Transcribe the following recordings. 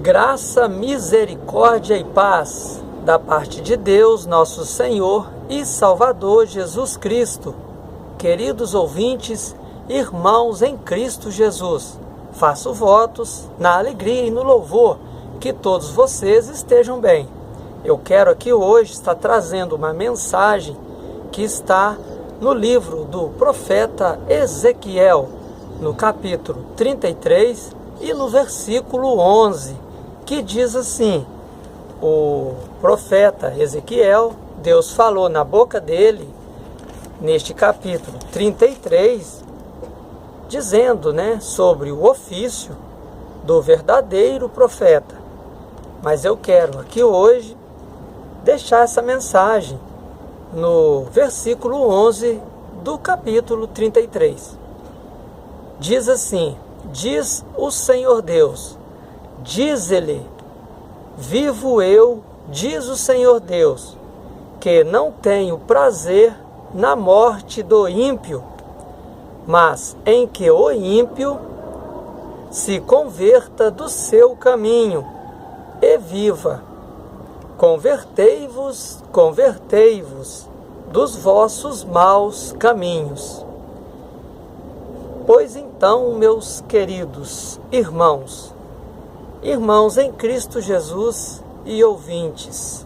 Graça, misericórdia e paz da parte de Deus, nosso Senhor e Salvador Jesus Cristo. Queridos ouvintes, irmãos em Cristo Jesus, faço votos na alegria e no louvor que todos vocês estejam bem. Eu quero aqui hoje estar trazendo uma mensagem que está no livro do profeta Ezequiel, no capítulo 33 e no versículo 11, que diz assim: o profeta Ezequiel, Deus falou na boca dele, neste capítulo 33, dizendo, sobre o ofício do verdadeiro profeta. Mas eu quero aqui hoje deixar essa mensagem no versículo 11 do capítulo 33. Diz assim: diz o Senhor Deus, diz-lhe, vivo eu, diz o Senhor Deus, que não tenho prazer na morte do ímpio, mas em que o ímpio se converta do seu caminho e viva. Convertei-vos, convertei-vos dos vossos maus caminhos. Pois então, meus queridos irmãos em Cristo Jesus e ouvintes,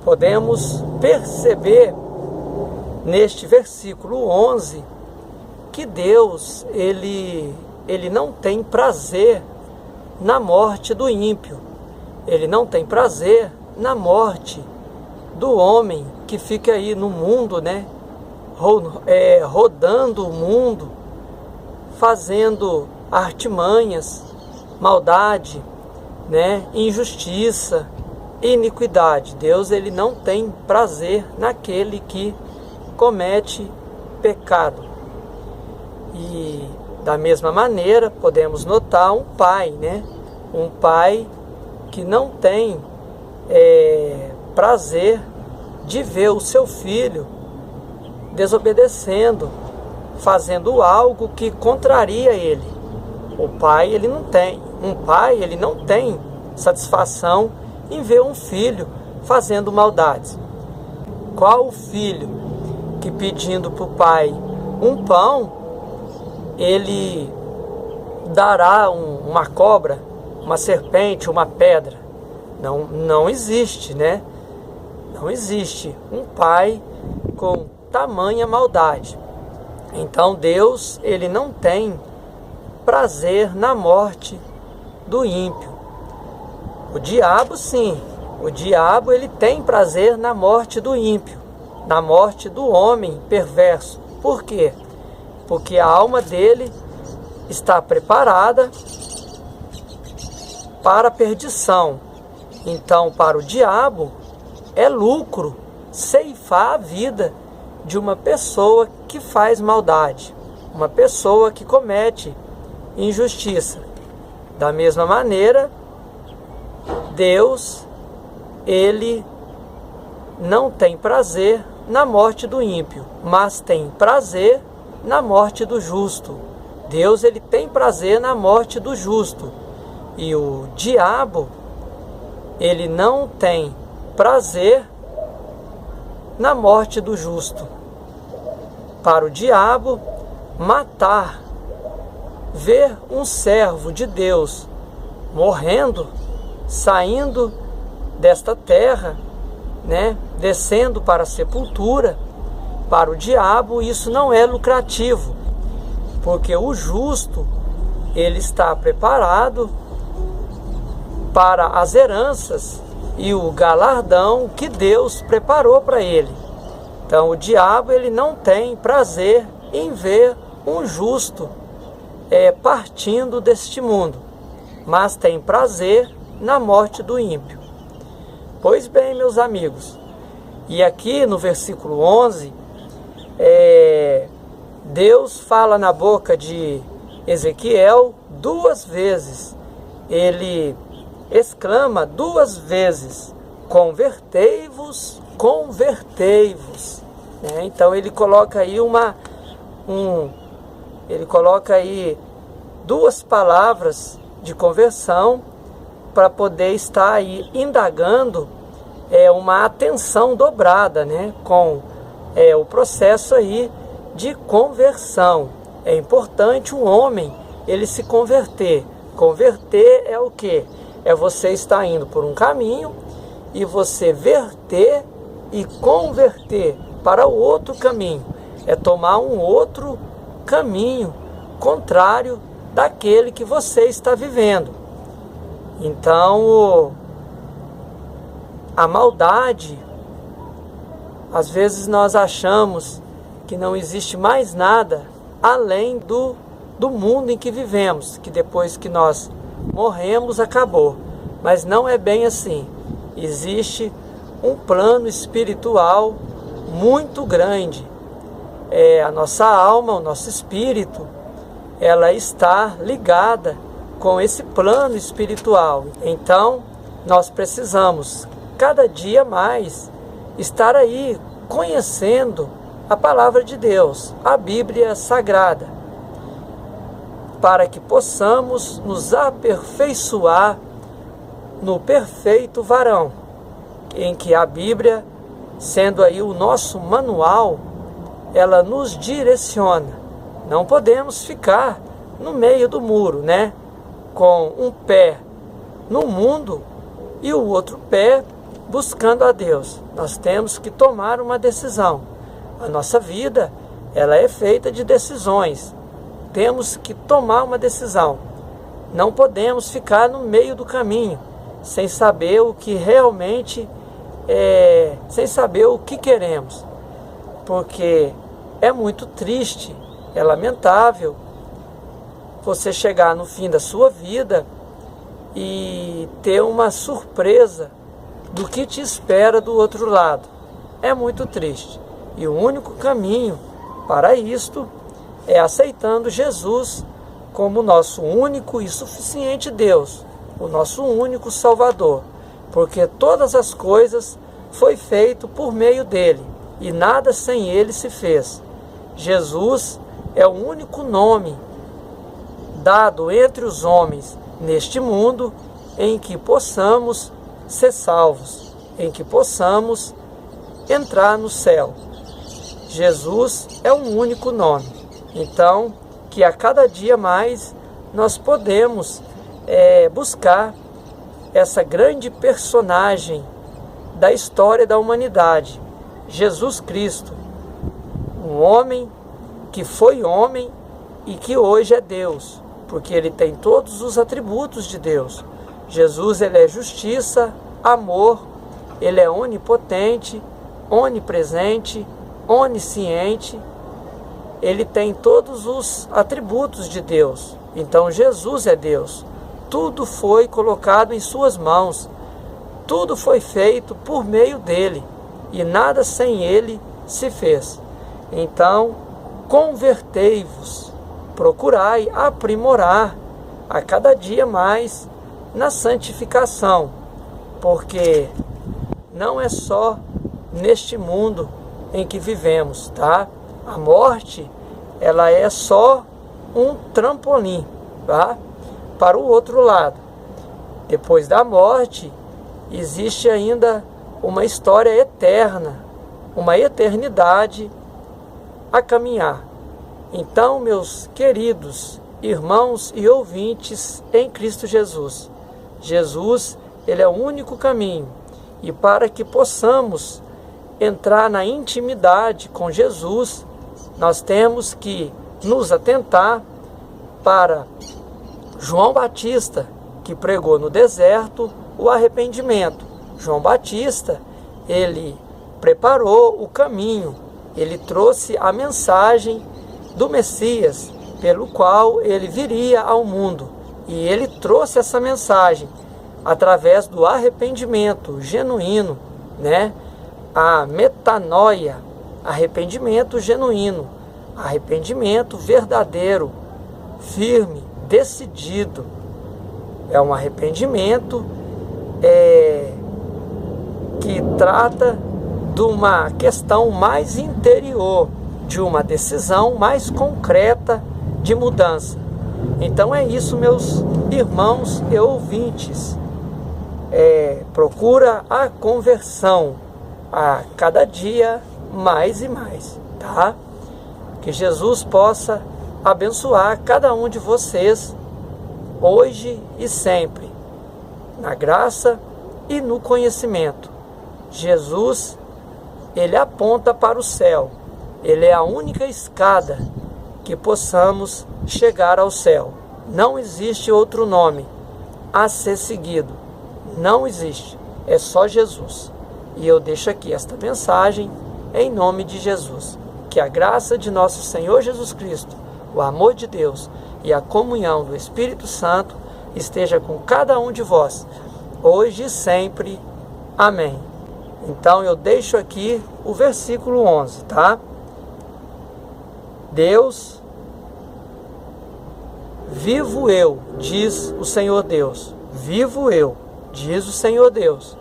podemos perceber neste versículo 11 que Deus, ele não tem prazer na morte do ímpio. Ele não tem prazer na morte do homem que fica aí no mundo, rodando o mundo, fazendo artimanhas, maldade, injustiça, iniquidade. Deus, ele não tem prazer naquele que comete pecado. E da mesma maneira podemos notar um pai, um pai que não tem prazer de ver o seu filho desobedecendo, fazendo algo que contraria ele. O pai, ele não tem. Um pai, ele não tem satisfação em ver um filho fazendo maldades. Qual o filho que, pedindo para o pai um pão, ele dará uma cobra, uma serpente, uma pedra? Não existe, Não existe um pai com tamanha maldade. Então Deus, ele não tem prazer na morte do ímpio. O diabo, sim. O diabo, ele tem prazer na morte do ímpio, na morte do homem perverso. Por quê? Porque a alma dele está preparada para a perdição. Então, para o diabo, é lucro ceifar a vida de uma pessoa que faz maldade, uma pessoa que comete injustiça. Da mesma maneira, Deus, ele não tem prazer na morte do ímpio, mas tem prazer na morte do justo. Deus, ele tem prazer na morte do justo. E o diabo, ele não tem prazer na morte do justo. Para o diabo, matar, ver um servo de Deus morrendo, saindo desta terra, descendo para a sepultura, para o diabo isso não é lucrativo, porque o justo, ele está preparado para as heranças e o galardão que Deus preparou para ele. Então o diabo, ele não tem prazer em ver um justo partindo deste mundo, mas tem prazer na morte do ímpio. Pois bem, meus amigos, e aqui no versículo 11, Deus fala na boca de Ezequiel duas vezes. Ele exclama duas vezes: convertei-vos, convertei-vos. Então ele coloca aí duas palavras de conversão para poder estar aí indagando uma atenção dobrada, né, com o processo aí de conversão. É importante o homem ele se converter. Converter é o quê? É você estar indo por um caminho e você verter e converter para o outro caminho. É tomar um outro caminho contrário daquele que você está vivendo. Então, a maldade, às vezes nós achamos que não existe mais nada além do mundo em que vivemos, que depois que nós morremos, acabou. Mas não é bem assim. Existe um plano espiritual muito grande. A nossa alma, o nosso espírito, ela está ligada com esse plano espiritual. Então, nós precisamos cada dia mais estar aí conhecendo a palavra de Deus, a Bíblia Sagrada, para que possamos nos aperfeiçoar no perfeito varão, em que a Bíblia, sendo aí o nosso manual, ela nos direciona. Não podemos ficar no meio do muro, né? Com um pé no mundo e o outro pé buscando a Deus. Nós temos que tomar uma decisão. A nossa vida, ela é feita de decisões. Temos que tomar uma decisão. Não podemos ficar no meio do caminho, sem saber o que realmente sem saber o que queremos. Porque é muito triste, é lamentável você chegar no fim da sua vida e ter uma surpresa do que te espera do outro lado. É muito triste. E o único caminho para isto é aceitando Jesus como nosso único e suficiente Deus, o nosso único Salvador, porque todas as coisas foi feito por meio dele e nada sem ele se fez. Jesus é o único nome dado entre os homens neste mundo em que possamos ser salvos, em que possamos entrar no céu. Jesus é um único nome. Então, que a cada dia mais nós podemos buscar essa grande personagem da história da humanidade, Jesus Cristo, um homem que foi homem e que hoje é Deus, porque ele tem todos os atributos de Deus. Jesus, ele é justiça, amor, ele é onipotente, onipresente, onisciente, ele tem todos os atributos de Deus. Então Jesus é Deus. Tudo foi colocado em suas mãos. Tudo foi feito por meio dele. E nada sem ele se fez. Então, convertei-vos. Procurai aprimorar a cada dia mais na santificação. Porque não é só neste mundo em que vivemos, tá? A morte, ela é só um trampolim, tá? Para o outro lado. Depois da morte, existe ainda uma história eterna, uma eternidade a caminhar. Então, meus queridos irmãos e ouvintes em Cristo Jesus, Jesus, ele é o único caminho. E para que possamos entrar na intimidade com Jesus, nós temos que nos atentar para João Batista, que pregou no deserto o arrependimento. João Batista, ele preparou o caminho, ele trouxe a mensagem do Messias, pelo qual ele viria ao mundo. E ele trouxe essa mensagem através do arrependimento genuíno, né? A metanoia, arrependimento genuíno, arrependimento verdadeiro, firme, decidido. É um arrependimento que trata de uma questão mais interior, de uma decisão mais concreta de mudança. Então é isso, meus irmãos e ouvintes. procura a conversão a cada dia mais e mais, tá? Que Jesus possa abençoar cada um de vocês hoje e sempre, na graça e no conhecimento. Jesus, ele aponta para o céu. Ele é a única escada que possamos chegar ao céu. Não existe outro nome a ser seguido. Não existe. É só Jesus. E eu deixo aqui esta mensagem em nome de Jesus. Que a graça de nosso Senhor Jesus Cristo, o amor de Deus e a comunhão do Espírito Santo esteja com cada um de vós, hoje e sempre. Amém. Então eu deixo aqui o versículo 11, tá? Deus, vivo eu, diz o Senhor Deus, vivo eu, diz o Senhor Deus,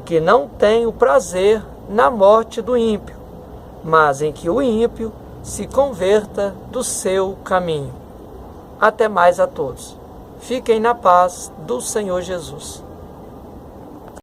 que não tenho prazer na morte do ímpio, mas em que o ímpio se converta do seu caminho. Até mais a todos. Fiquem na paz do Senhor Jesus.